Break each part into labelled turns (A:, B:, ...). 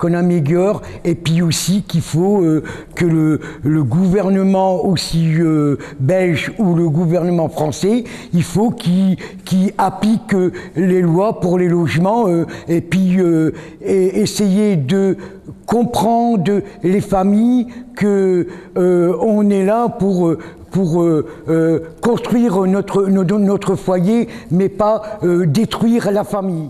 A: qu'on améliore, et puis aussi qu'il faut que le gouvernement aussi belge ou le gouvernement français, il faut qu'il applique les lois pour les logements et puis essayer de comprendre les familles que on est là pour construire notre foyer, mais pas détruire la famille.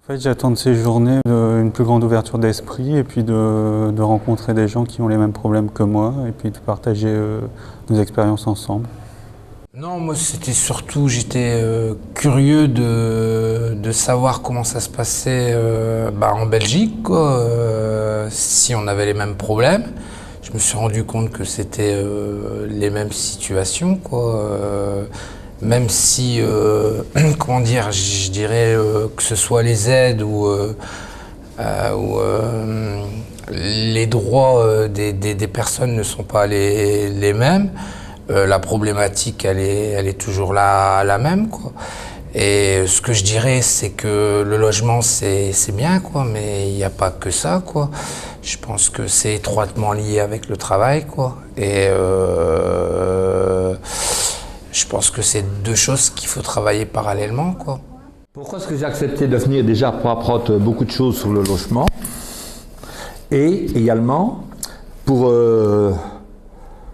B: En fait, j'attends de ces journées une plus grande ouverture d'esprit et puis de rencontrer des gens qui ont les mêmes problèmes que moi et puis de partager nos expériences ensemble.
C: Non, moi c'était surtout, j'étais curieux de savoir comment ça se passait en Belgique, quoi, si on avait les mêmes problèmes. Je me suis rendu compte que c'était les mêmes situations, quoi. Même si, comment dire, je dirais que ce soit les aides ou les droits des personnes ne sont pas les mêmes. La problématique, elle est toujours la même, quoi. Et ce que je dirais, c'est que le logement, c'est bien, quoi, mais il n'y a pas que ça, quoi. Je pense que c'est étroitement lié avec le travail, quoi. Et je pense que c'est deux choses qu'il faut travailler parallèlement, quoi.
D: Pourquoi est-ce que j'ai accepté de venir? Déjà pour apprendre beaucoup de choses sur le logement et également pour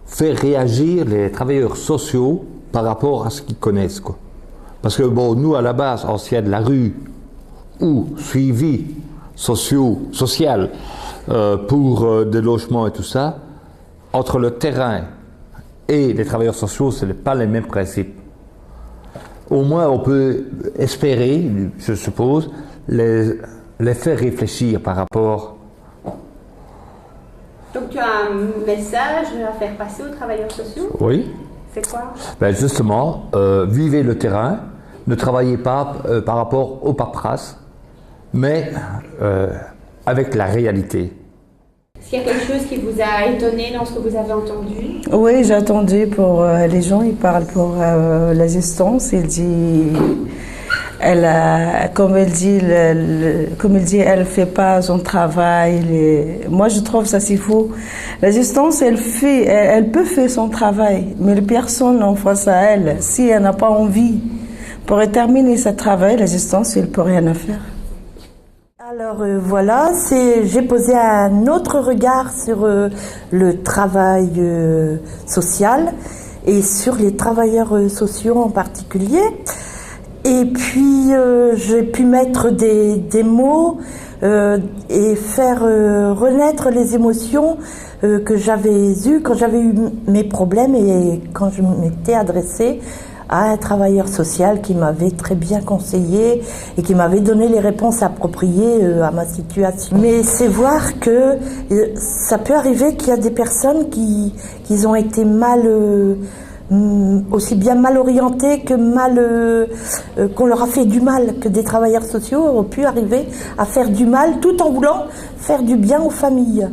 D: faire réagir les travailleurs sociaux par rapport à ce qu'ils connaissent, quoi. Parce que bon, nous à la base, anciens de la rue ou suivi social pour des logements et tout ça, entre le terrain et les travailleurs sociaux, ce n'est pas les mêmes principes. Au moins, on peut espérer, je suppose, les faire réfléchir par rapport.
E: Donc tu as un message à faire passer aux travailleurs sociaux?
D: Oui.
E: C'est quoi?
D: Ben justement, vivez le terrain, ne travaillez pas par rapport aux paperasses, mais avec la réalité.
E: Est-ce qu'il y a quelque chose qui vous a étonné dans ce que vous avez entendu?
F: Oui, j'ai entendu pour les gens, ils parlent pour l'assistance. Il dit, comme il dit, elle fait pas son travail. Moi, je trouve ça c'est faux. L'assistance, elle peut faire son travail, mais les personnes en face à elle, si elle n'a pas envie pour terminer ce travail, l'assistance, elle peut rien faire.
G: Alors voilà, j'ai posé un autre regard sur le travail social et sur les travailleurs sociaux en particulier. Et puis j'ai pu mettre des mots et faire renaître les émotions que j'avais eues quand j'avais eu mes problèmes et quand je m'étais adressée à un travailleur social qui m'avait très bien conseillé et qui m'avait donné les réponses appropriées à ma situation. Mais c'est voir que ça peut arriver qu'il y a des personnes qui ont été aussi bien mal orientées que qu'on leur a fait du mal, que des travailleurs sociaux ont pu arriver à faire du mal tout en voulant faire du bien aux familles.